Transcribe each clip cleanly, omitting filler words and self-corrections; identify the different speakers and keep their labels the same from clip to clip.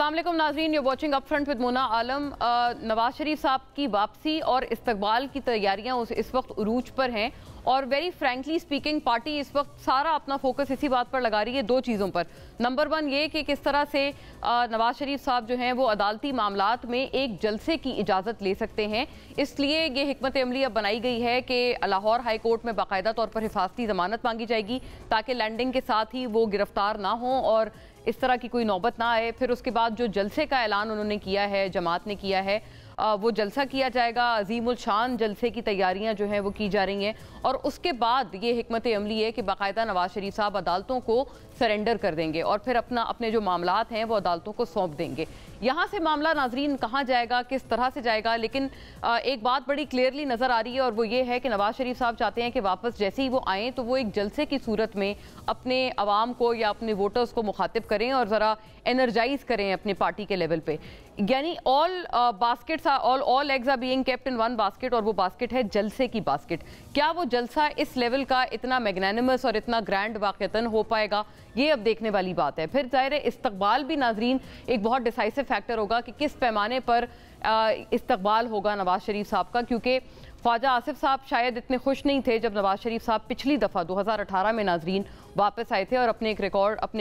Speaker 1: अस्सलाम वालेकुम नाज़रीन, you watching up front with Mona Alam. Nawaz Sharif साहब की वापसी और इस्तकबाल की तैयारियां इस वक्त उरूज पर हैं और वेरी फ्रैंकली स्पीकिंग पार्टी इस वक्त सारा अपना फोकस इसी बात पर लगा रही है, दो चीज़ों पर। नंबर वन ये कि किस तरह से नवाज शरीफ साहब जो हैं वो अदालती मामलात में एक जलसे की इजाज़त ले सकते हैं, इसलिए ये हिकमत अमली अब बनाई गई है कि लाहौर हाई कोर्ट में बाकायदा तौर पर हिफाजती ज़मानत मांगी जाएगी ताकि लैंडिंग के साथ ही वो गिरफ्तार ना हों और इस तरह की कोई नौबत ना आए। फिर उसके बाद जो जलसे का ऐलान उन्होंने किया है, जमात ने किया है, वो जलसा किया जाएगा। अजीमुल शान जलसे की तैयारियां जो हैं वो की जा रही हैं और उसके बाद ये हिकमत अमली है कि बाकायदा नवाज शरीफ साहब अदालतों को सरेंडर कर देंगे और फिर अपने जो मामलात हैं वो अदालतों को सौंप देंगे। यहाँ से मामला नाजरीन कहाँ जाएगा, किस तरह से जाएगा, लेकिन एक बात बड़ी क्लियरली नज़र आ रही है और वो ये है कि नवाज शरीफ साहब चाहते हैं कि वापस जैसे ही वो आएँ तो वो एक जलसे की सूरत में अपने अवाम को या अपने वोटर्स को मुखातिब करें और ज़रा एनर्जाइज करें अपनी पार्टी के लेवल पे। यानी all eggs are being kept in one basket और वो बास्केट है जलसे की बास्केट। क्या वो जलसा इस लेवल का इतना मैग्नानिमस और इतना ग्रैंड वाक़तन हो पाएगा, ये अब देखने वाली बात है। फिर ज़ाहिर है इस्तकबाल भी नाजरीन एक बहुत डिसाइसिव फैक्टर होगा कि किस पैमाने पर इस्तकबाल होगा नवाज शरीफ साहब का, क्योंकि ख्वाजा आसिफ साहब शायद इतने खुश नहीं थे जब नवाज शरीफ साहब पिछली दफ़ा 2018 में नाजरीन वापस आए थे और अपने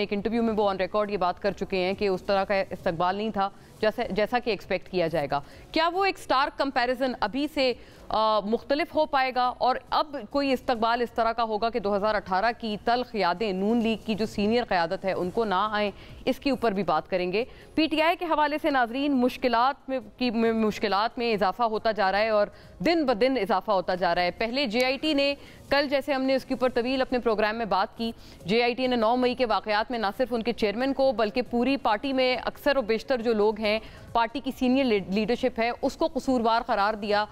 Speaker 1: एक इंटरव्यू में वो ऑन रिकॉर्ड ये बात कर चुके हैं कि उस तरह का इस्तकबाल नहीं था जैसा कि एक्सपेक्ट किया जाएगा। क्या वो एक स्टार्क कंपैरिजन अभी से मुख्तलिफ हो पाएगा और अब कोई इस्तकबाल इस तरह का होगा कि 2018 की तल्ख यादें नून लीग की जो सीनियर क़यादत है उनको ना आए, इसके ऊपर भी बात करेंगे। PTI के हवाले से नाजरीन मुश्किलात में इजाफा होता जा रहा है और दिन ब दिन इजाफा होता जा रहा है। पहले JIT ने कल, जैसे हमने उसके ऊपर तवील अपने प्रोग्राम में बात की, JIT ने 9 मई के वाक़यात में ना सिर्फ उनके चेयरमैन को बल्कि पूरी पार्टी में अक्सर और बेशतर जो लोग हैं, पार्टी की सीनियर लीडरशिप है, उसको कसूरवार करार दिया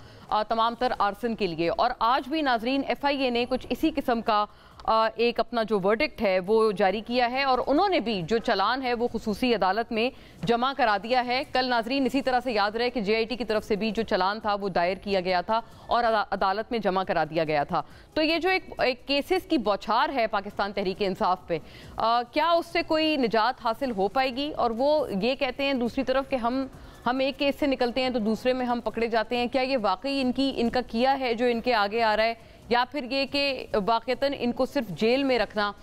Speaker 1: तमाम तर आर्सन के लिए। और आज भी नाजरीन FIA ने कुछ इसी किस्म का एक अपना जो वर्डिक्ट है वो जारी किया है और उन्होंने भी जो चलान है वो खुसूसी अदालत में जमा करा दिया है। कल नाजरीन इसी तरह से याद रहे कि JIT की तरफ से भी जो चलान था वो दायर किया गया था और अदालत में जमा करा दिया गया था। तो ये जो एक केसेस की बौछार है पाकिस्तान तहरीक इंसाफ पे, क्या उससे कोई निजात हासिल हो पाएगी? और वो ये कहते हैं दूसरी तरफ कि हम एक केस से निकलते हैं तो दूसरे में हम पकड़े जाते हैं। क्या ये वाकई इनका किया है जो इनके आगे आ रहा है, या फिर ये कि वाक़तन इनको सिर्फ जेल में रखना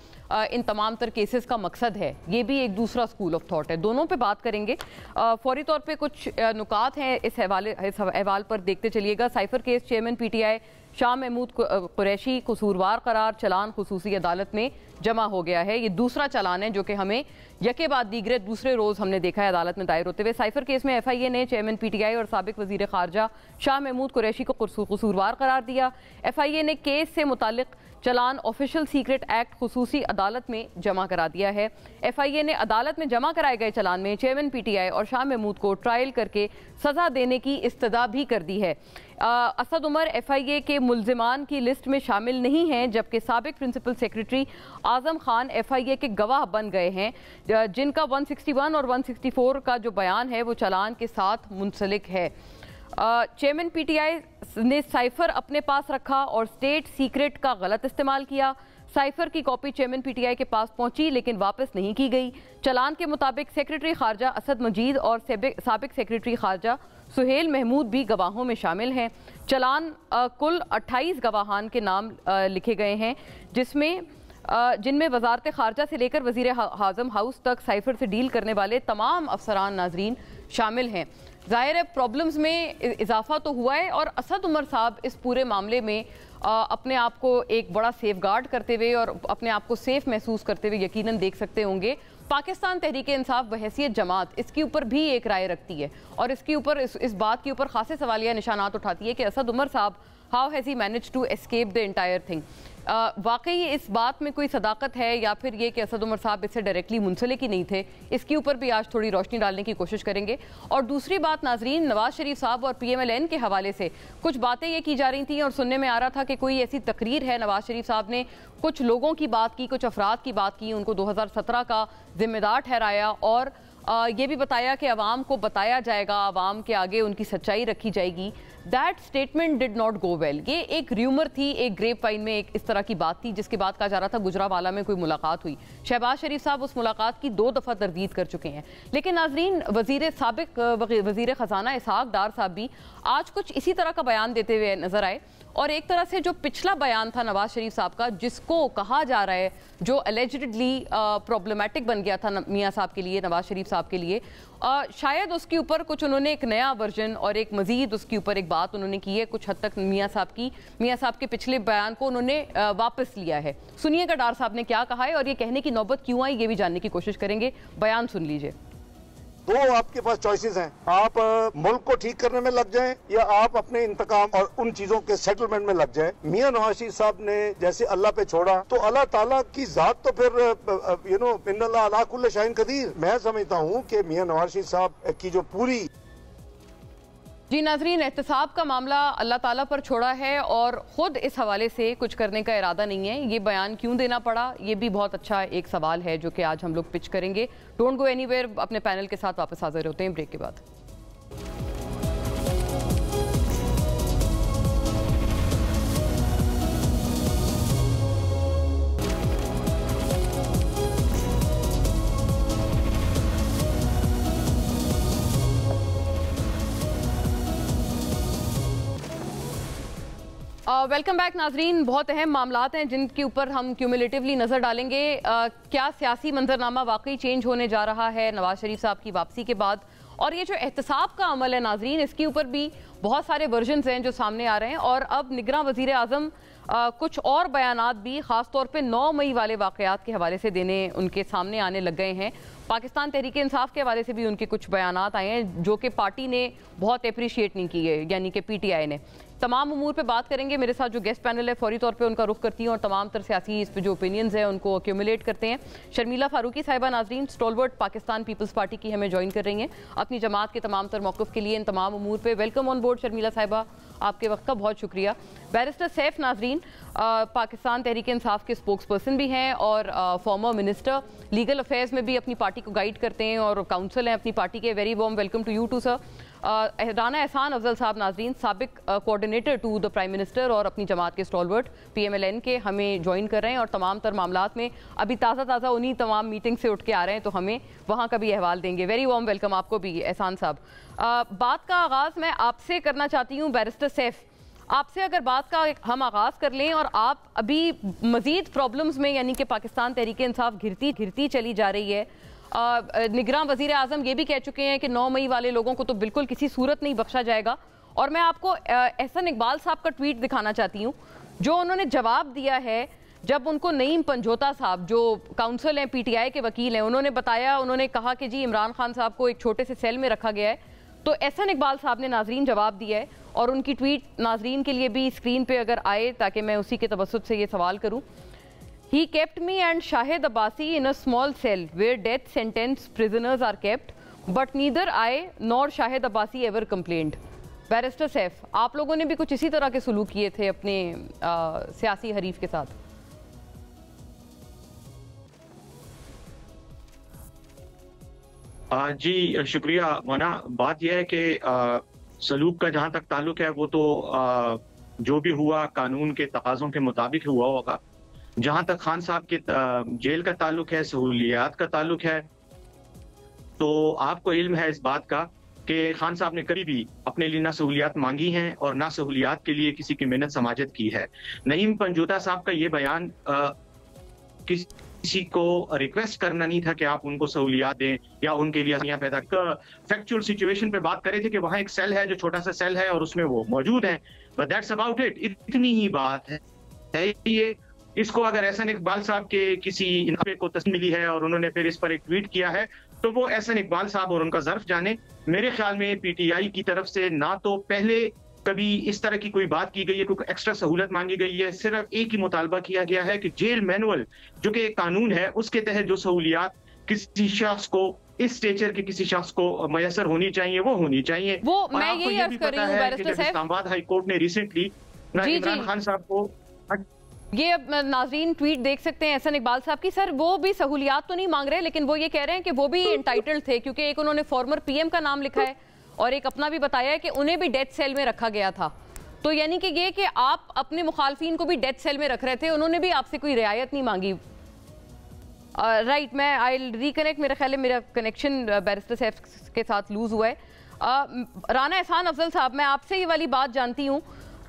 Speaker 1: इन तमाम तर केसेस का मकसद है? ये भी एक दूसरा स्कूल ऑफ थॉट है। दोनों पे बात करेंगे। फौरी तौर पे कुछ नुकात हैं इस हवाल पर, देखते चलिएगा। Cipher case chairman PTI Shah Mahmood Qureshi कसूरवार करार चलान खुसूसी अदालत में जमा हो गया है। ये दूसरा चालान है जो कि हमें यके बाद दीगरे दूसरे रोज़ हमने देखा है अदालत में दायर होते हुए। साइफर केस में FIA ने चेयरमैन PTI और साबिक वज़ीर ख़ारजा शाह महमूद कुरैशी को कसूरवार करार दिया। FIA ने केस से मुतालिक चलान ऑफिशियल सीक्रेट एक्ट खुसूसी अदालत में जमा करा दिया है। FIA ने अदालत में जमा कराए गए चलान में चेयरमैन PTI और शाह महमूद को ट्रायल करके सज़ा देने की इस्तदा भी कर दी है। असद उमर FIA के मुल्ज़िमान की लिस्ट में शामिल नहीं हैं, जबकि साबिक principal secretary Azam Khan FIA के गवाह बन गए हैं, जिनका 161 और 164 का जो बयान है वो चलान के साथ मुंसलिक है। चेयरमैन PTI ने साइफर अपने पास रखा और स्टेट सीक्रेट का गलत इस्तेमाल किया। साइफर की कॉपी चेयरमैन PTI के पास पहुंची लेकिन वापस नहीं की गई। चलान के मुताबिक सेक्रेटरी खारजा असद मजीद और साबिक सेक्रेटरी खारजा सुहेल महमूद भी गवाहों में शामिल हैं। चलान कुल 28 गवाहान के नाम लिखे गए हैं, जिनमें वजारत खारजा से लेकर वजीर आज़म हाउस तक साइफर से डील करने वाले तमाम अफसरान नाजरीन शामिल हैं। ज़ाहिर है प्रॉब्लम्स में इजाफा तो हुआ है और असद उमर साहब इस पूरे मामले में अपने आप को एक बड़ा सेफ गार्ड करते हुए और अपने आप को सेफ महसूस करते हुए यकीनन देख सकते होंगे। पाकिस्तान तहरीक इंसाफ बहैसियत जमात इसके ऊपर भी एक राय रखती है और इसके ऊपर इस बात के ऊपर खासे सवालिया निशानात उठाती है कि असद उमर साहब how has he manage to escape the entire thing. वाकई इस बात में कोई सदाकत है या फिर ये कि असद उमर साहब इससे डायरेक्टली मुंसलिक ही नहीं थे? इसके ऊपर भी आज थोड़ी रोशनी डालने की कोशिश करेंगे। और दूसरी बात नाजरीन, नवाज शरीफ साहब और PMLN के हवाले से कुछ बातें ये की जा रही थी और सुनने में आ रहा था कि कोई ऐसी तकरीर है, नवाज शरीफ साहब ने कुछ लोगों की बात की, कुछ अफराद की बात की, उनको 2017 का जिम्मेदार ठहराया और ये भी बताया कि अवाम को बताया जाएगा, अवाम के आगे उनकी सच्चाई रखी जाएगी। That statement did not go well. ये एक र्यूमर थी, एक ग्रेप वाइन में एक इस तरह की बात थी, जिसके बाद कहा जा रहा था गुजरावाला में कोई मुलाकात हुई। शहबाज शरीफ साहब उस मुलाकात की 2 दफ़ा तरदीद कर चुके हैं। लेकिन नाजरीन, साबिक वजीर खजाना इसहाक डार साहब भी आज कुछ इसी तरह का बयान देते हुए नजर आए, और एक तरह से जो पिछला बयान था नवाज शरीफ साहब का, जिसको कहा जा रहा है जो एलिजिडली प्रॉब्लमेटिक बन गया था मियाँ साहब के लिए, नवाज शरीफ साहब के लिए, शायद उसके ऊपर कुछ उन्होंने एक नया वर्जन और एक मजीद उसके ऊपर एक बात उन्होंने की है। कुछ हद तक मियाँ साहब के पिछले बयान को उन्होंने वापस लिया है। सुनिएगा डार साहब ने क्या कहा है और ये कहने की नौबत क्यों आई, ये भी जानने की कोशिश करेंगे। बयान सुन लीजिए।
Speaker 2: 2 आपके पास चॉइसेस हैं, आप मुल्क को ठीक करने में लग जाएं या आप अपने इंतकाम और उन चीजों के सेटलमेंट में लग जाएं। मियां नवाज शरीफ साहब ने जैसे अल्लाह पे छोड़ा तो अल्लाह ताला की जात तो फिर इन्नल्लाह अला कुल्ली शैइन कदीर। मैं समझता हूँ कि मियां नवाज शरीफ साहब की जो पूरी
Speaker 1: जी नाजरीन, एहतसाब का मामला अल्लाह ताला पर छोड़ा है और ख़ुद इस हवाले से कुछ करने का इरादा नहीं है। ये बयान क्यों देना पड़ा, ये भी बहुत अच्छा एक सवाल है जो कि आज हम लोग पिच करेंगे। डोंट गो एनीवेयर, अपने पैनल के साथ वापस हाजिर होते हैं ब्रेक के बाद। वेलकम बैक नाजरीन। बहुत अहम मामलात हैं जिनके ऊपर हम क्यूमुलेटिवली नज़र डालेंगे। क्या सियासी मंजरनामा वाकई चेंज होने जा रहा है नवाज शरीफ साहब की वापसी के बाद, और ये जो एहतसाब का अमल है नाजरीन, इसके ऊपर भी बहुत सारे वर्जन्स हैं जो सामने आ रहे हैं। और अब निगरां वज़ीर आज़म कुछ और बयानात भी ख़ास तौर पे 9 मई वाले वाक़यात के हवाले से देने उनके सामने आने लग गए हैं। पाकिस्तान तहरीक इंसाफ के हवाले से भी उनके कुछ बयानात आए हैं जो कि पार्टी ने बहुत अप्रिशिएट नहीं किए, यानी कि PTI ने। तमाम उमूर पे बात करेंगे। मेरे साथ जो गेस्ट पैनल है फौरी तौर पे उनका रुख करती हूँ और तमाम तर सियासी इस पे जो ओपिनियंस है उनको एक्यूमुलेट करते हैं। शर्मिला फारूकी साहिबा नाजरीन, स्टॉलवर्ट पाकिस्तान पीपल्स पार्टी की हमें ज्वाइन कर रही हैं अपनी जमात के तमाम तर मौक़िफ़ के लिए। इन तमाम उमूर पे वेलकम ऑन बोर्ड शर्मिला साहिबा, आपके वक्त का बहुत शुक्रिया। बैरिस्टर सैफ नाजरीन, पाकिस्तान तहरीक इंसाफ के स्पोक्स पर्सन भी हैं और फॉर्मर मिनिस्टर, लीगल अफेयर्स में भी अपनी पार्टी को गाइड करते हैं और काउंसिल हैं अपनी पार्टी के। Very warm welcome to you too sir. Rana Ehsan Afzal साहब नाजरीन, साबिक coordinator to the prime minister और अपनी जमात के स्टॉलवर्ट PMLN के, हमें ज्वाइन कर रहे हैं और तमाम तर मामलात में अभी ताज़ा उन्हीं तमाम मीटिंग से उठ के आ रहे हैं, तो हमें वहाँ का भी अहवाल देंगे। वेरी वार्म वेलकम आपको भी एहसान साहब। बात का आगाज़ मैं आपसे करना चाहती हूँ बैरिस्टर सैफ, आपसे अगर बात का हम आगाज़ कर लें, और आप अभी मज़ीद प्रॉब्लम्स में, यानी कि पाकिस्तान तहरीक इंसाफ घिरती चली जा रही है। निगरान वज़ीर आज़म ये भी कह चुके हैं कि 9 मई वाले लोगों को तो बिल्कुल किसी सूरत नहीं बख्शा जाएगा। और मैं आपको एहसन इकबाल साहब का ट्वीट दिखाना चाहती हूँ जो उन्होंने जवाब दिया है जब उनको नईम पंजोता साहब जो काउंसिल हैं, PTI के वकील हैं, उन्होंने बताया, उन्होंने कहा कि जी इमरान खान साहब को एक छोटे से सेल में रखा गया है। तो एहसन इकबाल साहब ने नाजरीन जवाब दिया है और उनकी ट्वीट नाजरीन के लिए भी स्क्रीन पे अगर आए ताकि मैं उसी के तवस्सुत से ये सवाल करूँ। He kept me and Shahid Abbasi in a small cell where death sentence prisoners are kept, but neither I nor Shahid Abbasi ever complained. Barrister Saif, आप लोगों ने भी कुछ इसी तरह के सलूक किए थे अपने सियासी हरीफ के साथ?
Speaker 3: जी शुक्रिया मोना। बात यह है कि सलूक का जहाँ तक ताल्लुक है वो तो जो भी हुआ कानून के तकाज़ों के मुताबिक हुआ होगा। जहां तक खान साहब के जेल का ताल्लुक है, सहूलियात का ताल्लुक है, तो आपको इल्म है इस बात का कि खान साहब ने कभी भी अपने लिए ना सहूलियात मांगी हैं और ना सहूलियात के लिए किसी की मेहनत समाजत की है। नईम पंजोता साहब का ये बयान किसी को रिक्वेस्ट करना नहीं था कि आप उनको सहूलियात दें या उनके लिए पैदा। फैक्चुअल सिचुएशन पे बात करे थे कि वहाँ एक सेल है जो छोटा सा सेल है और उसमें वो मौजूद है, बट दैट्स अबाउट इट। इतनी ही बात है ये। इसको अगर एहसन इकबाल साहब के किसी इन्फे को तस्वीर मिली है और उन्होंने फिर इस पर एक ट्वीट किया है तो वो एहसन इकबाल साहब और उनका ज़र्फ जाने। मेरे ख्याल में PTI की तरफ से ना तो पहले कभी इस तरह की कोई बात की गई है, कोई एक्स्ट्रा सहूलत मांगी गई है। सिर्फ एक ही मुतालबा किया गया है कि जेल मैनुअल जो कि एक कानून है उसके तहत जो सहूलियात किसी शख्स को इस स्टेचर के किसी शख्स को मैसर होनी चाहिए वो होनी चाहिए।
Speaker 1: वो मैं यही अर्ज कर रही हूं बैरिस्टर साहब,
Speaker 3: इस्लामाबाद हाई कोर्ट ने रिसेंटली इमरान खान साहब को
Speaker 1: ये अब नाजरीन ट्वीट देख सकते हैं एहसन इकबाल साहब की। सर वो भी सहूलियात तो नहीं मांग रहे, लेकिन वो ये कह रहे हैं कि वो भी एंटाइटल्ड थे क्योंकि एक उन्होंने फॉर्मर PM का नाम लिखा है और एक अपना भी बताया है कि उन्हें भी डेथ सेल में रखा गया था। तो यानी कि ये कि आप अपने मुखालफिन को भी डेथ सेल में रख रहे थे, उन्होंने भी आपसे कोई रियायत नहीं मांगी। राइट, मैं आई रिकनेक्ट, मेरा ख्याल है मेरा कनेक्शन बैरिस्टर साहब के साथ लूज हुआ है। राना एहसान अफजल साहब, मैं आपसे ये वाली बात जानती हूँ,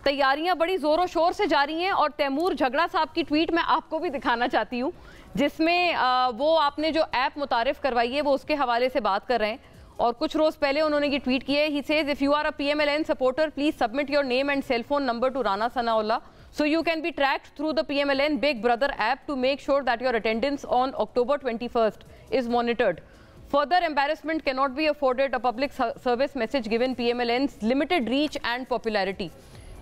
Speaker 1: तैयारियां बड़ी जोरों शोर से जारी हैं और तैमूर झगड़ा साहब की ट्वीट मैं आपको भी दिखाना चाहती हूँ, जिसमें वो आपने जो ऐप मुतारिफ करवाई है वो उसके हवाले से बात कर रहे हैं। और कुछ रोज पहले उन्होंने ये ट्वीट किया है, he says if you are a PMLN supporter please submit your name and cell phone number to Rana Sanaullah so you can be tracked through the PMLN Big Brother app to make sure that your attendance on October 21st is monitored. Further embarrassment cannot be afforded a public service message given PMLN's limited reach and popularity.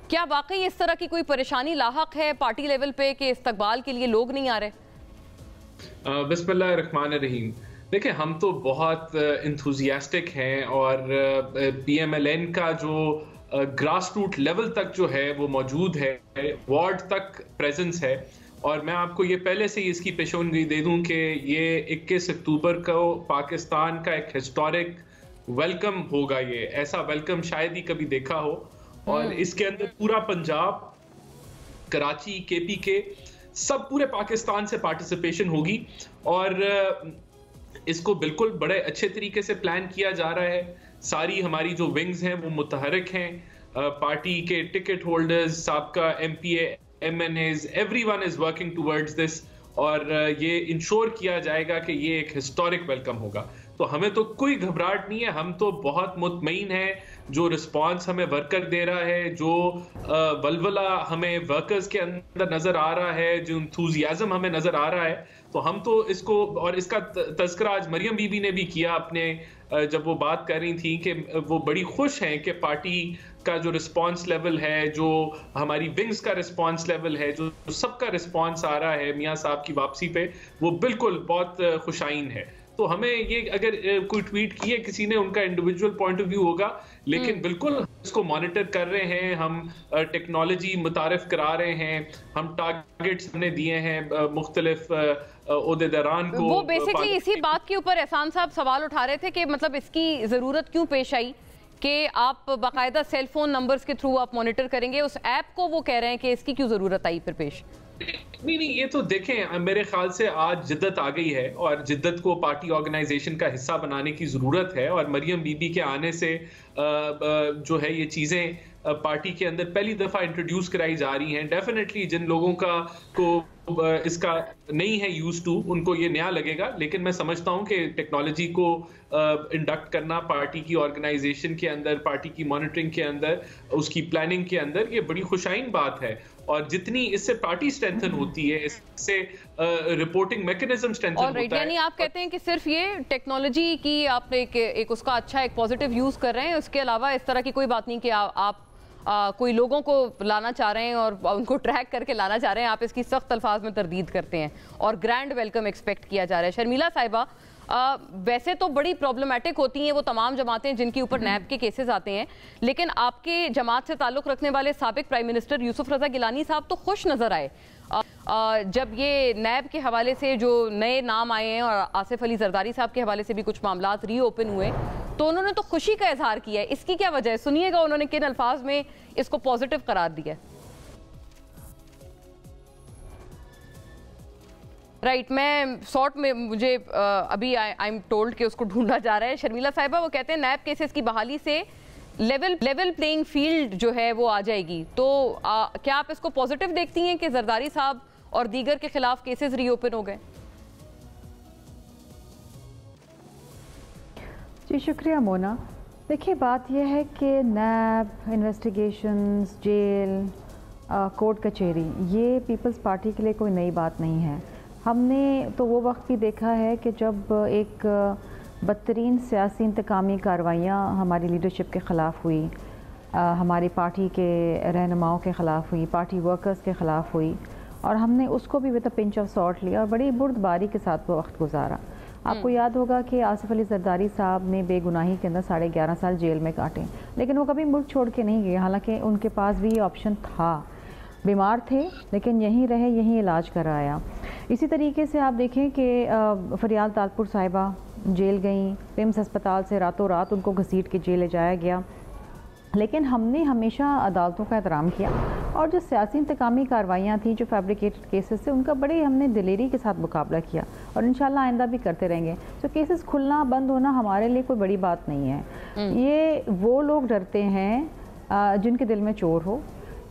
Speaker 1: क्या वाकई इस तरह की कोई परेशानी लाहक है party level पे कि इस्तकबाल के लिए लोग नहीं आ रहे?
Speaker 4: बिस्मिल्लाहिर्रहमानिर्रहीम। देखिए, हम तो बहुत इंथुजियास्टिक हैं और PMLN का जो ग्रास रूट लेवल तक जो है वो मौजूद है, वार्ड तक प्रेजेंस है। और मैं आपको ये पहले से ही इसकी पेशेनगोई दे दूं कि ये 21 अक्टूबर को पाकिस्तान का एक हिस्टोरिक वेलकम होगा। ये ऐसा वेलकम शायद ही कभी देखा हो। और इसके अंदर पूरा पंजाब, कराची, KPK, सब पूरे पाकिस्तान से पार्टिसिपेशन होगी। और इसको बिल्कुल बड़े अच्छे तरीके से प्लान किया जा रहा है। सारी हमारी जो विंग्स हैं वो मुतहरक हैं, पार्टी के टिकट होल्डर्स, साबका MPA, MNAs, everyone is working towards this. और ये इंश्योर किया जाएगा कि ये एक हिस्टोरिक वेलकम होगा। तो हमें तो कोई घबराहट नहीं है, हम तो बहुत मुतमईन हैं। जो रिस्पांस हमें वर्कर दे रहा है, जो वलवला हमें वर्कर्स के अंदर नजर आ रहा है, जो इंथुजियाज्म हमें नजर आ रहा है, तो हम तो इसको, और इसका तज़किरा आज मरियम बीबी ने भी किया अपने, जब वो बात कर रही थी कि वो बड़ी खुश हैं कि पार्टी का जो रिस्पांस लेवल है, जो हमारी विंग्स का रिस्पांस लेवल है, जो सबका रिस्पांस आ रहा है मियां साहब की वापसी पे, वो बिल्कुल बहुत खुशाइन है। तो हमें ये, अगर कोई ट्वीट किए किसी ने, उनका इंडिविजुअल पॉइंट ऑफ व्यू होगा, लेकिन बिल्कुल इसको मॉनिटर कर रहे हैं हम, टेक्नोलॉजी मुतारिफ करा रहे हैं, हम टारगेट्स हमने दिए हैं मुख्तलिफ ओहदेदारान को।
Speaker 1: वो बेसिकली इसी बात के ऊपर एहसान साहब सवाल उठा रहे थे कि मतलब इसकी जरूरत क्यों पेश आई कि आप बाकायदा सेल फोन नंबर्स के थ्रू आप मॉनिटर करेंगे उस ऐप को। वो कह रहे हैं कि इसकी क्यों जरूरत आई फिर पेश?
Speaker 4: नहीं, ये तो देखें, मेरे ख्याल से आज जिद्दत आ गई है और जिद्दत को पार्टी ऑर्गेनाइजेशन का हिस्सा बनाने की ज़रूरत है। और मरियम बीबी के आने से जो है ये चीज़ें पार्टी के अंदर पहली दफ़ा इंट्रोड्यूस कराई जा रही हैं। डेफिनेटली जिन लोगों को इसका नहीं है यूज टू, उनको ये नया लगेगा। लेकिन मैं समझता हूँ कि टेक्नोलॉजी को इंडक्ट करना पार्टी की ऑर्गेनाइजेशन के अंदर, पार्टी की मॉनिटरिंग के अंदर, उसकी प्लानिंग के अंदर, ये बड़ी खुशाइन बात है। और जितनी इससे पार्टी स्ट्रेंथन होती है, इससे रिपोर्टिंग मैकेनिज्म स्ट्रेंथन होता है।
Speaker 1: यानी आप कहते हैं कि सिर्फ ये टेक्नोलॉजी की आप एक उसका अच्छा एक पॉजिटिव यूज कर रहे हैं, उसके अलावा इस तरह की कोई बात नहीं कि आप कोई लोगों को लाना चाह रहे हैं और उनको ट्रैक करके लाना चाह रहे हैं। आप इसकी सख्त अल्फाज में तरदीद करते हैं और ग्रैंड वेलकम एक्सपेक्ट किया जा रहा है। शर्मिला साहिबा, वैसे तो बड़ी प्रॉब्लमेटिक होती हैं वो तमाम जमातें जिनके ऊपर नैब के केसेस आते हैं, लेकिन आपके जमात से ताल्लुक़ रखने वाले साबिक प्राइम मिनिस्टर यूसुफ रजा गिलानी साहब तो खुश नज़र आए जब ये नैब के हवाले से जो नए नाम आए हैं और आसिफ अली जरदारी साहब के हवाले से भी कुछ मामलात रीओपन हुए, तो उन्होंने तो खुशी का इजहार किया है। इसकी क्या वजह है? सुनिएगा उन्होंने किन अल्फाज में इसको पॉजिटिव करार दिया। राइट, मैं शॉर्ट में मुझे अभी आई एम टोल्ड कि उसको ढूंढा जा रहा है। शर्मिला साहिबा, वो कहते हैं नैब केसेस की बहाली से लेवल प्लेइंग फील्ड जो है वो आ जाएगी। तो क्या आप इसको पॉजिटिव देखती हैं कि जरदारी साहब और दीगर के खिलाफ केसेस रीओपन हो गए?
Speaker 5: जी शुक्रिया मोना। देखिए, बात यह है कि नैब, इन्वेस्टिगेशंस, जेल, कोर्ट कचहरी, ये पीपल्स पार्टी के लिए कोई नई बात नहीं है। हमने तो वो वक्त भी देखा है कि जब एक बदतरीन सियासी इंतकामी कार्रवाइयाँ हमारी लीडरशिप के ख़िलाफ़ हुई, हमारी पार्टी के रहनुमाओं के ख़िलाफ़ हुई, पार्टी वर्कर्स के ख़िलाफ़ हुई, और हमने उसको भी with a pinch of salt लिया और बड़ी बुर्दबारी के साथ वो वक्त गुजारा। आपको याद होगा कि आसिफ अली जरदारी साहब ने बेगुनाही के अंदर 11.5 साल जेल में काटे, लेकिन वो कभी मुल्क छोड़ के नहीं गए, हालांकि उनके पास भी ये ऑप्शन था। बीमार थे लेकिन यहीं रहे, यहीं इलाज कराया। इसी तरीके से आप देखें कि फरियाल तालपुर साहिबा जेल गई, पिम्स अस्पताल से रातों रात उनको घसीट के जेल ले जाया गया। लेकिन हमने हमेशा अदालतों का एहतराम किया और जो सियासी इंतकामी कार्रवाइयाँ थी, जो फैब्रिकेटेड केसेस थे, उनका बड़े हमने दिलेरी के साथ मुकाबला किया और इंशाल्लाह आइंदा भी करते रहेंगे। तो केसेस खुलना बंद होना हमारे लिए कोई बड़ी बात नहीं है। ये वो लोग डरते हैं जिनके दिल में चोर हो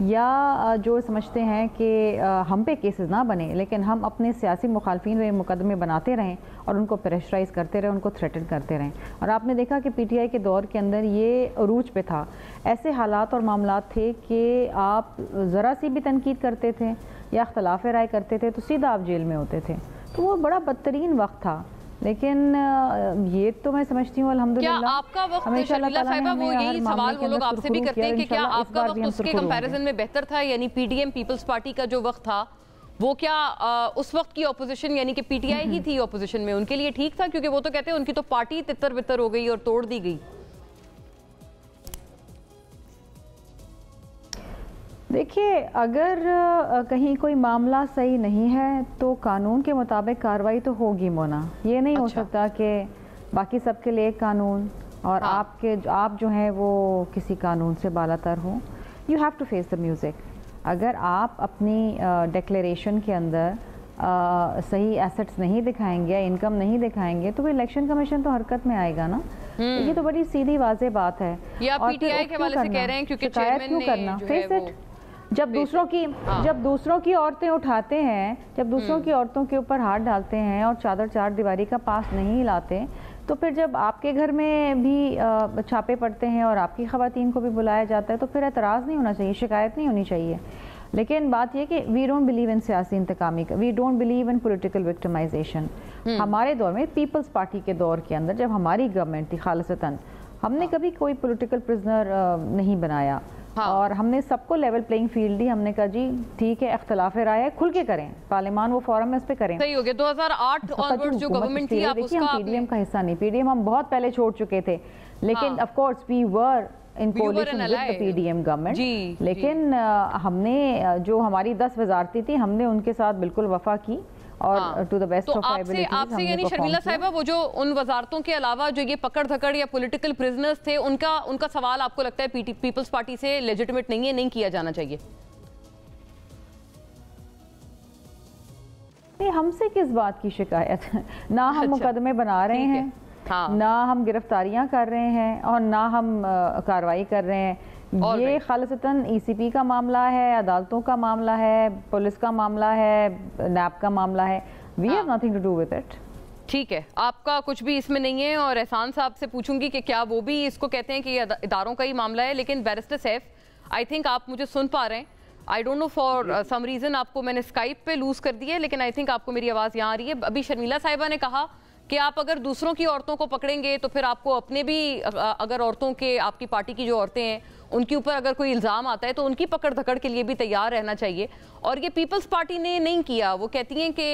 Speaker 5: या जो समझते हैं कि हम पे केसेस ना बने, लेकिन हम अपने सियासी मुखालफिन में मुकदमे बनाते रहें और उनको प्रेशराइज करते रहें, उनको थ्रेटन करते रहें। और आपने देखा कि पीटीआई के दौर के अंदर ये अरूज पे था। ऐसे हालात और मामलात थे कि आप ज़रा सी भी तनकीद करते थे या अख्तलाफ राय करते थे तो सीधा आप जेल में होते थे। तो वो बड़ा बदतरीन वक्त था। लेकिन ये तो मैं समझती हूँ अल्हम्दुलिल्लाह।
Speaker 1: क्या आपका वक्त, शर्मिला साहिबा, वो यही सवाल वो लोग आपसे भी करते हैं कि क्या आपका वक्त उसके कंपैरिजन में बेहतर था? यानी पीडीएम पीपल्स पार्टी का जो वक्त था वो क्या उस वक्त की ऑपोजिशन यानी कि पीटीआई ही थी ऑपोजिशन में, उनके लिए ठीक था? क्योंकि वो तो कहते हैं उनकी तो पार्टी तितर बितर हो गई और तोड़ दी गई।
Speaker 5: देखिए, अगर कहीं कोई मामला सही नहीं है तो कानून के मुताबिक कार्रवाई तो होगी मोना। ये नहीं हो सकता कि बाकी सबके लिए एक कानून और आप जो हैं वो किसी कानून से बालातर हो। You have to face the music. अगर आप अपनी डिक्लेरेशन के अंदर सही एसेट्स नहीं दिखाएंगे या इनकम नहीं दिखाएंगे तो इलेक्शन कमीशन तो हरकत में आएगा ना। ये तो बड़ी सीधी वाज़ेह बात है।
Speaker 1: या पीटीआई के हवाले से कह रहे हैं क्योंकि चेयरमैन ने
Speaker 5: करना फेस इट। जब दूसरों की औरतें उठाते हैं, जब दूसरों की औरतों के ऊपर हाथ डालते हैं और चार दीवारी का पास नहीं लाते, तो फिर जब आपके घर में भी छापे पड़ते हैं और आपकी ख़वातीन को भी बुलाया जाता है तो फिर एतराज़ नहीं होना चाहिए, शिकायत नहीं होनी चाहिए। लेकिन बात यह कि वी डोंट बिलीव इन सियासी इंतकामी का, we don't believe in political victimisation. हमारे दौर में पीपल्स पार्टी के दौर के अंदर जब हमारी गवर्नमेंट थी खालिसतन, हमने कभी कोई पॉलिटिकल प्रिजनर नहीं बनाया। और हमने सबको लेवल प्लेइंग फील्ड दी। हमने कहा जी ठीक है, इख्तलाफ राय है, खुल के करें, पार्लियामान वो फोरम में उस पर करें।
Speaker 1: सही हो गया। 2008 ऑनवर्ड्स जो गवर्नमेंट थी, आप उसका
Speaker 5: पीडीएम का हिस्सा नहीं, पीडीएम हम बहुत पहले छोड़ चुके थे। लेकिन of course we were in coalition with the PDM government. लेकिन हमने जो हमारी 10 वजारतें थी हमने उनके साथ बिल्कुल वफा की और to the best of my ability.
Speaker 1: आपसे यानी शर्मिला साहिबा, वो जो उन वजारतों के अलावा जो ये पकड़ धकड़ या पॉलिटिकल प्रिजनर्स थे, उनका सवाल आपको लगता है पीपल्स पार्टी से लेजिटिमेट नहीं है, नहीं किया जाना चाहिए?
Speaker 5: हमसे किस बात की शिकायत ना हम मुकदमे बना रहे हैं, ना हम गिरफ्तारियां कर रहे हैं और ना हम कार्रवाई कर रहे हैं। ये खालिसतन ईसीपी का मामला है, अदालतों का मामला है, पुलिस का मामला है, नैब का मामला है। We have nothing to do with it.
Speaker 1: ठीक है, आपका कुछ भी इसमें नहीं है। और एहसान साहब से पूछूंगी कि क्या वो भी इसको कहते हैं कि ये इदारों का ही मामला है। लेकिन बैरिस्टर सैफ, आई थिंक आप मुझे सुन पा रहे हैं। I don't know for some reason आपको मैंने स्काइप पे लूज कर दिया है, लेकिन आई थिंक आपको मेरी आवाज़ यहाँ आ रही है। अभी शर्मिला साहिबा ने कहा कि आप अगर दूसरों की औरतों को पकड़ेंगे तो फिर आपको अपने भी, अगर औरतों के, आपकी पार्टी की जो औरतें हैं उनके ऊपर अगर कोई इल्ज़ाम आता है तो उनकी पकड़ धकड़ के लिए भी तैयार रहना चाहिए। और ये पीपल्स पार्टी ने नहीं किया। वो कहती हैं कि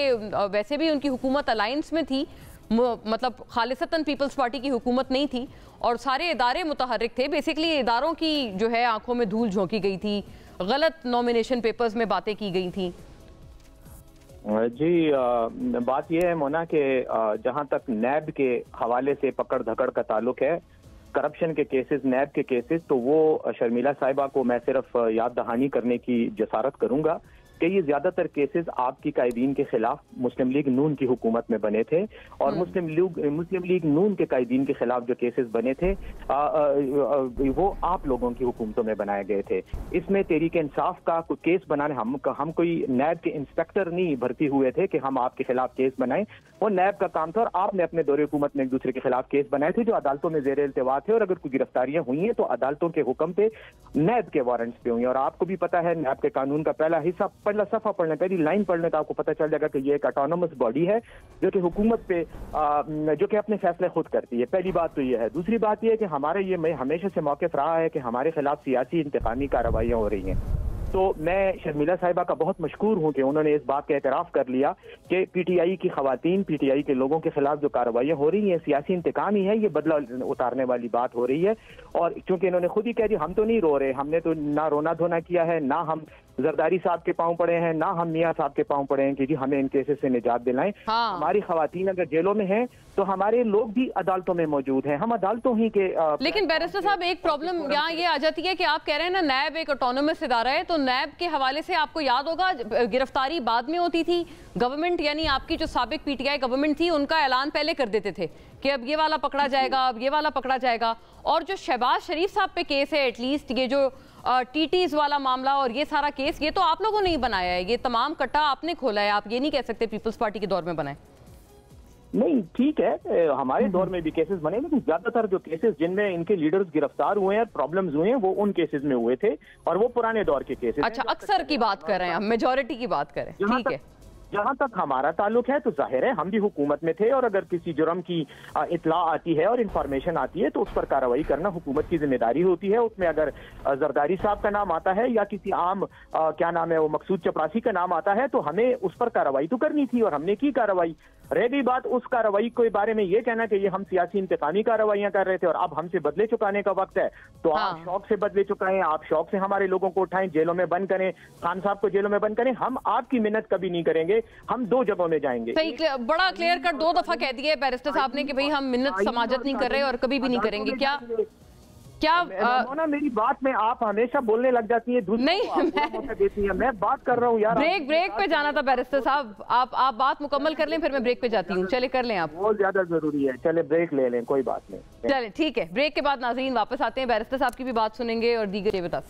Speaker 1: वैसे भी उनकी हुकूमत अलायंस में थी, मतलब खालिसतन पीपल्स पार्टी की हुकूमत नहीं थी और सारे इदारे मुतहर्रिक थे। बेसिकली इदारों की जो है आंखों में धूल झोंकी गई थी, गलत नॉमिनेशन पेपर्स में बातें की गई थी।
Speaker 6: जी, बात यह है मोना कि जहां तक नैब के हवाले से पकड़ धकड़ का ताल्लुक है, करप्शन के केसेस, नैब के केसेस, तो वो शर्मिला साहिबा को मैं सिर्फ याद दहानी करने की जसारत करूंगा कि ये ज्यादातर केसेस आपकी कायदीन के खिलाफ मुस्लिम लीग नून की हुकूमत में बने थे और मुस्लिम लीग नून के कायदीन के खिलाफ जो केसेस बने थे वो आप लोगों की हुकूमतों में बनाए गए थे। इसमें तहरीक इंसाफ का कोई केस बनाने, हम कोई नैब के इंस्पेक्टर नहीं भर्ती हुए थे कि हम आपके खिलाफ केस बनाएं। वो नैब का काम था और आपने अपने दौरे हुकूमत में एक दूसरे के खिलाफ केस बनाए थे जो अदालतों में जेर इल्तिवा थे। और अगर कोई गिरफ्तारियां हुई हैं तो अदालतों के हुक्म पे, नैब के वारंट्स पे हुई। और आपको भी पता है नैब के कानून का पहला हिस्सा, पहला सफा पढ़ने, पहली लाइन पढ़ने का आपको पता चल जाएगा कि ये एक ऑटोनोमस बॉडी है जो कि हुकूमत पे जो कि अपने फैसले खुद करती है। पहली बात तो ये है। दूसरी बात ये है कि हमारे ये हमेशा से मौक़िफ़ रहा है कि हमारे खिलाफ सियासी इंतकामी कार्रवाइयाँ हो रही हैं। तो मैं शर्मिला साहिबा का बहुत मशकूर हूं कि उन्होंने इस बात का एतराफ़ कर लिया कि पीटीआई की खवातीन, पीटीआई के लोगों के खिलाफ जो कार्रवाइयाँ हो रही हैं सियासी इंतकाम ही है, ये बदला उतारने वाली बात हो रही है। और क्योंकि इन्होंने खुद ही कह दिया हम तो नहीं रो रहे, हमने तो ना रोना धोना किया है, ना हम जरदारी साहब के पांव पड़े हैं, ना हम मियां साहब के पांव पड़े हैं कि जी हमें इन केसेस से निजात दिलाएं।
Speaker 1: हाँ।
Speaker 6: हमारी खवातीन अगर जेलों में हैं तो हमारे लोग भी अदालतों में मौजूद हैं, हम अदालतों ही के
Speaker 1: लेकिन बैरिस्टर साहब एक प्रॉब्लम यहाँ ये आ जाती है कि आप कह रहे हैं ना नैब एक ऑटोनोमस इदारा है, तो नैब के हवाले से आपको याद होगा गिरफ्तारी बाद में होती थी, गवर्नमेंट यानी आपकी जो साबिक पीटीआई गवर्नमेंट थी उनका ऐलान पहले कर देते थे कि अब ये वाला पकड़ा जाएगा, अब ये वाला पकड़ा जाएगा। और जो शहबाज शरीफ साहब पे केस है, एटलीस्ट ये जो टीटीज वाला मामला और ये सारा केस, ये तो आप लोगों ने ही बनाया है, ये तमाम कट्टा आपने खोला है, आप ये नहीं कह सकते पीपल्स पार्टी के दौर में बनाए।
Speaker 6: नहीं ठीक है, हमारे दौर में भी केसेस बने, लेकिन ज्यादातर जो केसेस जिनमें इनके लीडर्स गिरफ्तार हुए हैं, प्रॉब्लम्स हुए हैं, वो उन केसेस में हुए थे और वो पुराने दौर के केसेस।
Speaker 1: अच्छा, अक्सर की बात कर रहे हैं हम, मेजॉरिटी की बात करें, ठीक है।
Speaker 6: जहां तक हमारा ताल्लुक है तो जाहिर है हम भी हुकूमत में थे और अगर किसी जुर्म की इतला आती है और इंफॉर्मेशन आती है तो उस पर कार्रवाई करना हुकूमत की जिम्मेदारी होती है। उसमें अगर जरदारी साहब का नाम आता है या किसी आम क्या नाम है वो मकसूद चपरासी का नाम आता है तो हमें उस पर कार्रवाई तो करनी थी और हमने की कार्रवाई। रह गई बात उस कार्रवाई के बारे में ये कहना कि ये हम सियासी इंतकामी कार्रवाइयां कर रहे थे और अब हमसे बदले चुकाने का वक्त है, तो आप शौक से बदले चुकाएं, आप शौक से हमारे लोगों को उठाएं, जेलों में बंद करें, खान साहब को जेलों में बंद करें, हम आपकी मिन्नत कभी नहीं करेंगे, हम दो जगहों में जाएंगे।
Speaker 1: सही, बड़ा क्लियर कट 2 दफा कह दिया है बैरिस्टर साहब ने कि भाई हम मिन्नत समाजत नहीं कर रहे और कभी भी नहीं करेंगे। क्या
Speaker 6: मोना मेरी बात में आप हमेशा बोलने लग जाती है, नहीं देती है, मैं बात कर रहा हूँ यार।
Speaker 1: ब्रेक पे जाना था बैरिस्टर साहब, आप बात मुकम्मल कर लें फिर मैं ब्रेक पे जाती हूँ। चले कर लें आप,
Speaker 6: बहुत ज्यादा जरूरी है, चले ब्रेक ले लें, कोई बात नहीं।
Speaker 1: चले ठीक है, ब्रेक के बाद नाज़रीन वापस आते हैं, बैरिस्टर साहब की भी बात सुनेंगे और दीगर बता।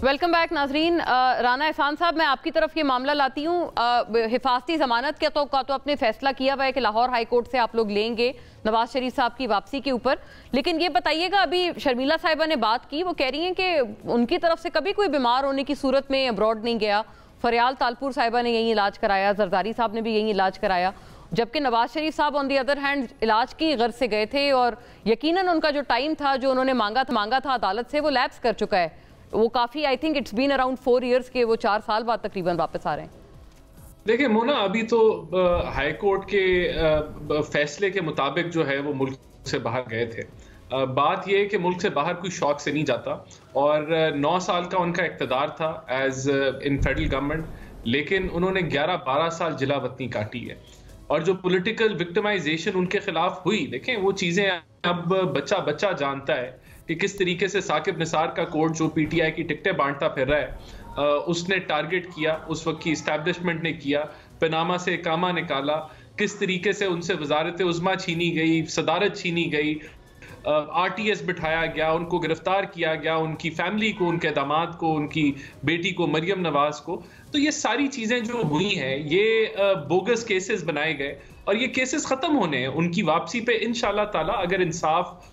Speaker 1: वेलकम बैक नाजरीन। राना एहसान साहब, मैं आपकी तरफ ये मामला लाती हूँ। हिफाजती जमानत के तो आपने फैसला किया हुआ है कि लाहौर हाई कोर्ट से आप लोग लेंगे नवाज शरीफ साहब की वापसी के ऊपर, लेकिन ये बताइएगा अभी शर्मिला साहिबा ने बात की, वो कह रही हैं कि उनकी तरफ से कभी कोई बीमार होने की सूरत में अब्रॉड नहीं गया। फरियाल तालपुर साहिबा ने यही इलाज कराया, जरदारी साहब ने भी यही इलाज कराया, जबकि नवाज शरीफ साहब ऑन दी अदर हैंड इलाज की गर्ज से गए थे और यकीनन उनका जो टाइम था जो उन्होंने मांगा था अदालत से वो लैप्स कर चुका है। वो काफी, I think it's been around 4 years के वो 4 साल बाद तकरीबन वापस आ रहे हैं।
Speaker 4: देखिए मोना, अभी तो हाई कोर्ट के फैसले के मुताबिक जो है वो मुल्क से बाहर गए थे। बात यह है कि मुल्क से बाहर कोई शौक से नहीं जाता और 9 साल का उनका इक़्तिदार था एज इन फेडरल गवर्नमेंट, लेकिन उन्होंने 11-12 साल जिला वतनी काटी है और जो पॉलिटिकल विक्टिमाइजेशन उनके खिलाफ हुई, देखें वो चीजें अब बच्चा जानता है कि किस तरीके से साकिब निसार का कोर्ट जो पीटीआई की टिकटें बांटता फिर रहा है, उसने टारगेट किया, उस वक्त की इस्टेब्लिशमेंट ने किया, पनामा से कामा निकाला, किस तरीके से उनसे वजारत उज़्मा छीनी गई, सदारत छीनी गई, आरटीएस बिठाया गया, उनको गिरफ्तार किया गया, उनकी फैमिली को, उनके दामाद को, उनकी बेटी को मरियम नवाज को। तो ये सारी चीजें जो हुई हैं, ये बोगस केसेस बनाए गए और ये केसेस खत्म होने हैं। उनकी वापसी पे इंशाल्लाह ताला अगर इंसाफ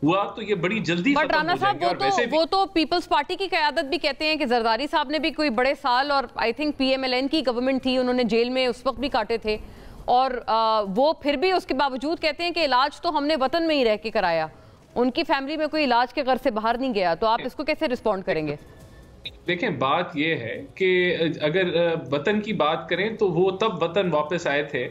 Speaker 4: हुआ तो ये बड़ी जल्दी खत्म हो जाएंगे।
Speaker 1: वो तो पीपल्स पार्टी की क़यादत भी कहते हैं कि जरदारी साहब ने भी कोई बड़े साल, और आई थिंक पीएमएलएन की गवर्नमेंट थी, उन्होंने जेल में उस वक्त भी काटे थे और वो फिर भी उसके बावजूद कहते हैं कि इलाज तो हमने वतन में ही रह के कराया, उनकी फैमिली में कोई इलाज के घर से बाहर नहीं गया। तो आप इसको कैसे रिस्पॉन्ड करेंगे?
Speaker 4: देखें, बात यह है कि अगर वतन की बात करें तो वो तब वतन वापस आए थे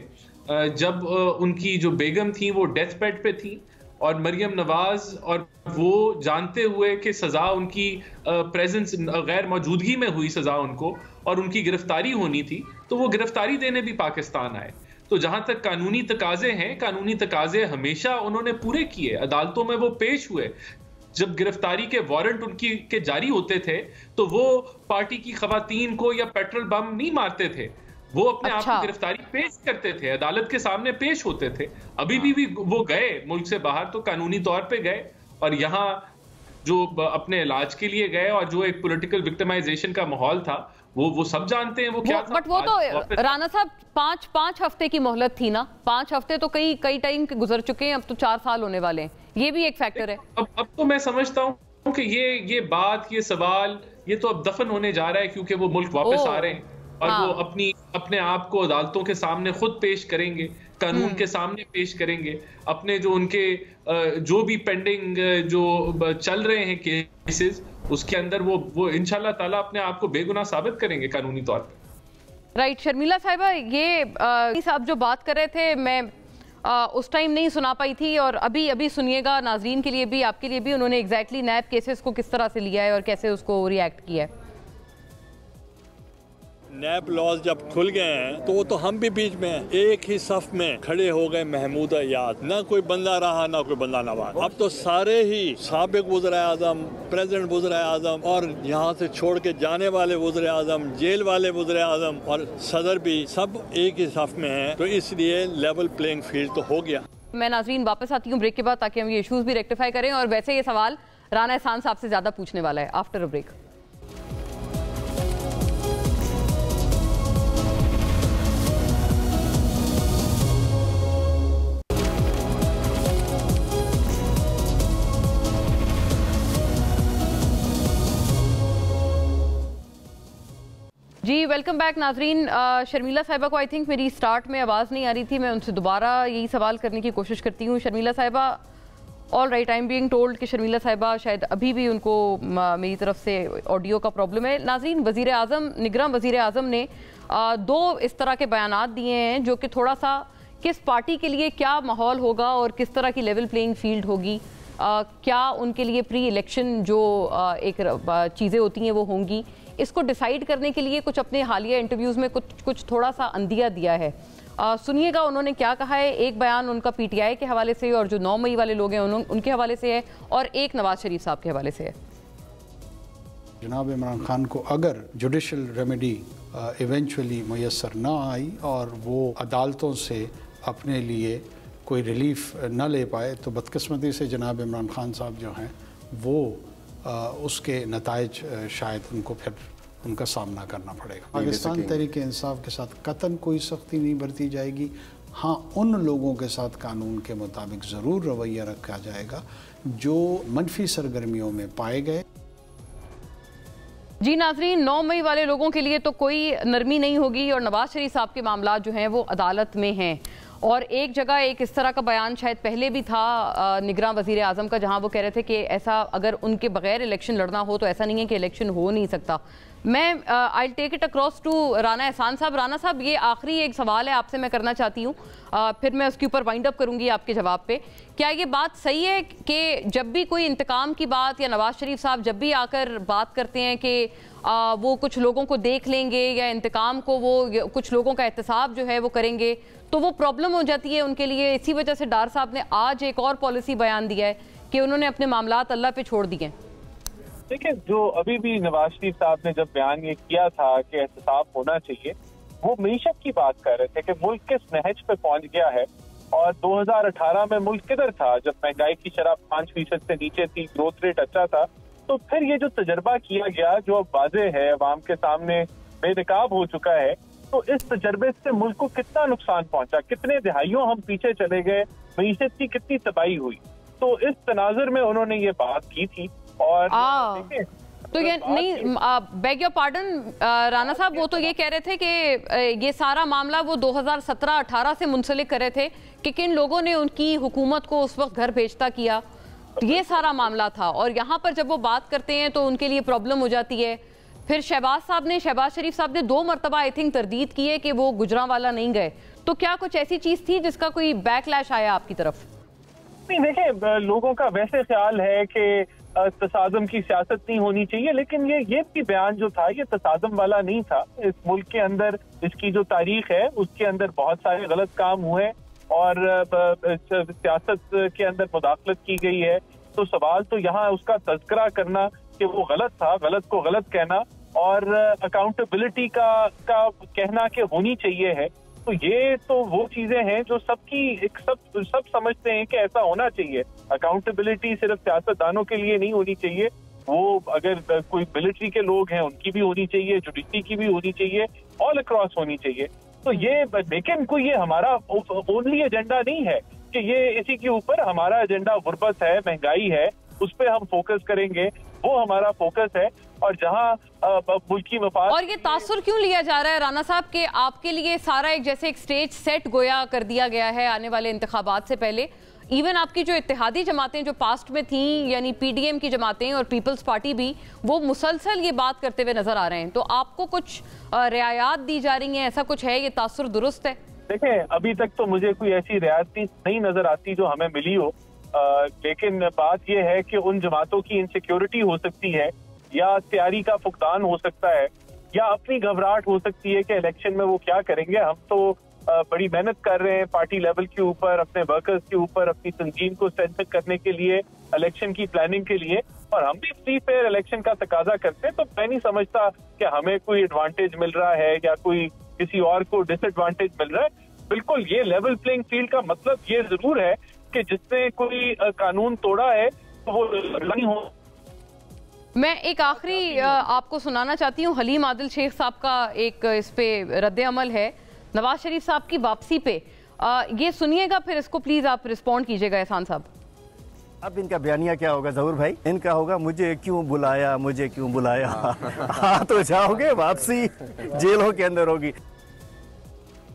Speaker 4: जब उनकी जो बेगम थी वो डेथ बेड पे थी और मरियम नवाज, और वो जानते हुए कि सजा उनकी प्रेजेंस, गैर मौजूदगी में हुई सजा उनको और उनकी गिरफ्तारी होनी थी, तो वो गिरफ्तारी देने भी पाकिस्तान आए। तो जहां तक कानूनी तकाजे हैं, कानूनी तकाजे हमेशा उन्होंने पूरे किए, अदालतों में वो पेश हुए। जब गिरफ्तारी के वारंट उनकी के जारी होते थे तो वो पार्टी की खवातीन को या पेट्रोल बम नहीं मारते थे, वो अपने आप की गिरफ्तारी पेश करते थे, अदालत के सामने पेश होते थे। अभी भी वो गए मुल्क से बाहर तो कानूनी तौर पे गए और यहाँ जो अपने इलाज के लिए गए और जो एक पॉलिटिकल विक्टिमाइजेशन का माहौल था वो सब जानते हैं वो क्या था।
Speaker 1: बट वो तो राना साहब 5 हफ्ते की मोहलत थी ना, 5 हफ्ते तो कई टाइम के गुजर चुके हैं, अब तो 4 साल होने वाले हैं। ये भी एक फैक्टर है।
Speaker 4: अब तो मैं समझता हूँ कि ये बात, ये सवाल, ये तो अब दफन होने जा रहा है, क्योंकि वो मुल्क वापस आ रहे हैं और वो अपने आप को अदालतों के सामने खुद पेश करेंगे, कानून के सामने पेश करेंगे, अपने जो उनके जो भी पेंडिंग जो चल रहे हैं केसेस, उसके अंदर वो इंशाल्लाह ताला अपने आप को बेगुनाह साबित करेंगे कानूनी तौर पे।
Speaker 1: राइट शर्मिला साहिबा, ये साहब जो बात कर रहे थे मैं उस टाइम नहीं सुना पाई थी, और अभी सुनिएगा नाजरीन के लिए भी, आपके लिए भी, उन्होंने एग्जैक्टली नैब केसेस को किस तरह से लिया है और कैसे उसको रिएक्ट किया है।
Speaker 7: नैब लॉज जब खुल गए हैं तो वो तो हम भी बीच में हैं। एक ही सफ में खड़े हो गए महमूद अयाज, ना कोई बंदा रहा ना कोई बंदा नवाज। अब तो सारे ही साबिक वज़ीर-ए-आज़म, प्रेसिडेंट वज़ीर-ए-आज़म और यहाँ से छोड़ के जाने वाले वज़ीर-ए-आज़म, जेल वाले वज़ीर-ए-आज़म और सदर भी सब एक ही सफ में हैं, तो इसलिए लेवल प्लेइंग फील्ड तो हो गया।
Speaker 1: मैं नाजरीन वापस आती हूँ ब्रेक के बाद, ताकि हम ये इश्यूज भी रेक्टिफाई करें, और वैसे ये सवाल राना एहसान साहब से ज्यादा पूछने वाला है आफ्टर अ ब्रेक। जी वेलकम बैक नाजरीन। शर्मिला साहिबा को आई थिंक मेरी स्टार्ट में आवाज़ नहीं आ रही थी, मैं उनसे दोबारा यही सवाल करने की कोशिश करती हूँ। शर्मिला साहिबा, all right, I am being told कि शर्मिला साहिबा शायद अभी भी उनको मेरी तरफ से ऑडियो का प्रॉब्लम है। नाजरीन, वज़ीर-ए-आज़म, निगरां वज़ीर-ए-आज़म ने दो इस तरह के बयानात दिए हैं जो कि थोड़ा सा किस पार्टी के लिए क्या माहौल होगा और किस तरह की लेवल प्लेइंग फील्ड होगी, क्या उनके लिए प्री इलेक्शन जो एक चीज़ें होती हैं वो होंगी, इसको डिसाइड करने के लिए कुछ अपने हालिया इंटरव्यूज़ में कुछ थोड़ा सा अंदिया दिया है। सुनिएगा उन्होंने क्या कहा है। एक बयान उनका पीटीआई के हवाले से और जो 9 मई वाले लोग हैं उनके हवाले से है, और एक नवाज शरीफ साहब के हवाले से है।
Speaker 8: जनाब इमरान खान को अगर जुडिशल रेमेडी इवेंचुअली मुयसर ना आई और वो अदालतों से अपने लिए कोई रिलीफ न ले पाए, तो बदकिस्मती से जनाब इमरान खान साहब जो हैं वो उसके नताइज शायद उनको फिर उनका सामना करना पड़ेगा। पाकिस्तान तहरीक इंसाफ के साथ कतन कोई सख्ती नहीं बरती जाएगी। हाँ, उन लोगों के साथ कानून के मुताबिक ज़रूर रवैया रखा जाएगा जो मनफी सरगर्मियों में पाए गए।
Speaker 1: जी नाजरीन, 9 मई वाले लोगों के लिए तो कोई नरमी नहीं होगी, और नवाज शरीफ साहब के मामला जो हैं वो अदालत में हैं। और एक जगह एक इस तरह का बयान शायद पहले भी था निगरां वज़ीर आज़म का, जहां वो कह रहे थे कि ऐसा अगर उनके बगैर इलेक्शन लड़ना हो तो ऐसा नहीं है कि इलेक्शन हो नहीं सकता। मैं I take it across to Rana Ehsan साहब। राना साहब, ये आखिरी एक सवाल है आपसे मैं करना चाहती हूँ, फिर मैं उसके ऊपर वाइंड अप करूँगी आपके जवाब पे। क्या ये बात सही है कि जब भी कोई इंतकाम की बात या नवाज शरीफ साहब जब भी आकर बात करते हैं कि वो कुछ लोगों को देख लेंगे या इंतकाम को वो कुछ लोगों का एहतसाब जो है वो करेंगे, तो वो प्रॉब्लम हो जाती है उनके लिए? इसी वजह से डार साहब ने आज एक और पॉलिसी बयान दिया है कि उन्होंने अपने मामलात अल्लाह पे छोड़ दिए।
Speaker 6: देखिए, जो अभी भी नवाज शरीफ साहब ने जब बयान ये किया था कि एहतसाब होना चाहिए, वो मीशत की बात कर रहे थे कि मुल्क किस नहज पे पहुंच गया है, और 2018 में मुल्क किधर था जब महंगाई की शरह 5% से नीचे थी, ग्रोथ रेट अच्छा था। तो फिर ये जो तजर्बा किया गया जो अब वाज़ेह है, अवाम के सामने बेनकाब हो चुका है, तो इस तजर्बे से मुल्क को कितना नुकसान पहुंचा, कितने दिहाइयों हम पीछे चले गए, मईशत की कितनी तबाही हुई। तो इस तनाजुर में उन्होंने ये बात की थी। और
Speaker 1: तो ये नहीं, बेग योर पार्डन राना साहब, वो तो ये कह रहे थे कि ये सारा मामला वो 2017-18 से मुंसलिक कर रहे थे कि किन लोगों ने उनकी हुकूमत को उस वक्त घर भेजता किया, ये सारा मामला था। और यहाँ पर जब वो बात करते हैं तो उनके लिए प्रॉब्लम हो जाती है। फिर शहबाज शरीफ साहब ने 2 मरतबा आई थिंक तरदीद की है कि वो गुजरांवाला नहीं गए। तो क्या कुछ ऐसी चीज थी जिसका कोई बैकलैश आया आपकी तरफ?
Speaker 6: नहीं, देखिए, लोगों का वैसे ख्याल है कि तसादम की सियासत नहीं होनी चाहिए, लेकिन ये भी बयान जो था ये तसादम वाला नहीं था। इस मुल्क के अंदर इसकी जो तारीख है उसके अंदर बहुत सारे गलत काम हुए और सियासत के अंदर मुदाखलत की गई है। तो सवाल तो यहाँ उसका तज़किरा करना कि वो गलत था, गलत को गलत कहना, और अकाउंटेबिलिटी का कहना कि होनी चाहिए है। तो ये तो वो चीजें हैं जो सब समझते हैं कि ऐसा होना चाहिए। अकाउंटेबिलिटी सिर्फ सियासतदानों के लिए नहीं होनी चाहिए, वो अगर कोई मिलिट्री के लोग हैं उनकी भी होनी चाहिए, जुडिशरी की भी होनी चाहिए, ऑल अक्रॉस होनी चाहिए। तो ये, लेकिन कोई ये हमारा ओनली एजेंडा नहीं है
Speaker 9: कि ये इसी के ऊपर हमारा एजेंडा गुर्बत है, महंगाई है, उस पर हम फोकस करेंगे, वो हमारा फोकस है। और जहां मुल्की मफाद।
Speaker 1: और ये तासुर क्यों लिया जा रहा है राना साहब के आपके लिए सारा एक जैसे एक स्टेज सेट गोया कर दिया गया है आने वाले इंतखाबात से पहले? इवन आपकी जो इत्तेहादी जमातें जो पास्ट में थी, यानी पीडीएम की जमातें और पीपल्स पार्टी भी, वो मुसलसल ये बात करते हुए नजर आ रहे हैं। तो आपको कुछ रियायत दी जा रही हैं, ऐसा कुछ है? ये तासुर दुरुस्त है?
Speaker 9: देखें, अभी तक तो मुझे कोई ऐसी रियायत नहीं नजर आती जो हमें मिली हो, लेकिन बात यह है कि उन जमातों की इनसिक्योरिटी हो सकती है, या तैयारी का फुकदान हो सकता है, या अपनी घबराहट हो सकती है कि इलेक्शन में वो क्या करेंगे। हम तो बड़ी मेहनत कर रहे हैं पार्टी लेवल के ऊपर, अपने वर्कर्स के ऊपर, अपनी तंजीम को स्ट्रेंथन करने के लिए, इलेक्शन की प्लानिंग के लिए, और हम भी फ्री फेयर इलेक्शन का तकाजा करते हैं। तो मैं नहीं समझता कि हमें कोई एडवांटेज मिल रहा है या कोई किसी और को डिसएडवांटेज मिल रहा है। बिल्कुल ये लेवल प्लेइंग फील्ड का मतलब ये जरूर है कि जिसने कोई कानून तोड़ा है तो वो नहीं हो।
Speaker 1: मैं एक आखिरी आपको सुनाना चाहती हूँ, हलीम आदिल शेख साहब का एक इस पे रद्द अमल है नवाज शरीफ साहब की वापसी पे। ये सुनिएगा, फिर इसको प्लीज आप रिस्पॉन्ड कीजिएगा एहसान साहब।
Speaker 10: अब इनका बयानिया क्या होगा ज़हूर भाई? इनका होगा मुझे क्यों बुलाया, मुझे क्यों बुलाया। हाँ तो जाओगे, वापसी जेलों के अंदर होगी।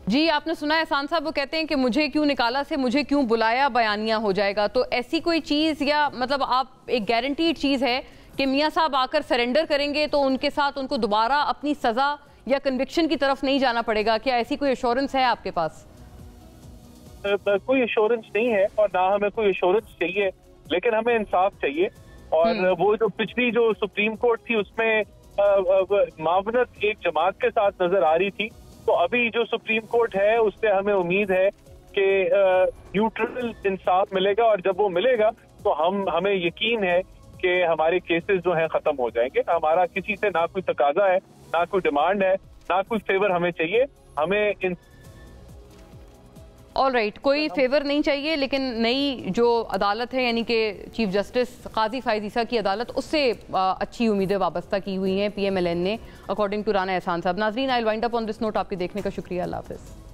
Speaker 1: जी आपने सुना एहसान साहब, वो कहते हैं कि मुझे क्यों निकाला से मुझे क्यों बुलाया बयानिया हो जाएगा। तो ऐसी कोई चीज़, या मतलब आप एक गारंटीड चीज़ है कि मियाँ साहब आकर सरेंडर करेंगे तो उनके साथ उनको दोबारा अपनी सज़ा या कन्विक्शन की तरफ नहीं जाना पड़ेगा? क्या ऐसी कोई एश्योरेंस है आपके पास?
Speaker 9: कोई एश्योरेंस नहीं है और ना हमें कोई एश्योरेंस चाहिए, लेकिन हमें इंसाफ चाहिए। और वो जो पिछली जो सुप्रीम कोर्ट थी उसमें मावनत एक जमात के साथ नजर आ रही थी, तो अभी जो सुप्रीम कोर्ट है उससे हमें उम्मीद है कि न्यूट्रल इंसाफ मिलेगा, और जब वो मिलेगा तो हमें यकीन है कि हमारे केसेस जो हैं खत्म हो जाएंगे। हमारा किसी से ना कोई तकाजा है, ना कोई डिमांड है, ना कोई फेवर हमें चाहिए। हमें
Speaker 1: ऑलराइट, कोई फेवर नहीं चाहिए, लेकिन नई जो अदालत है यानी कि चीफ जस्टिस काजी फायद ईसा की अदालत, उससे अच्छी उम्मीदें वाबस्ता की हुई हैं PMLN ने, अकॉर्डिंग टू राना एहसान साहब। नाजरीन, I will wind up on this note. आपके देखने का शुक्रिया। अल्लाह हाफिज़।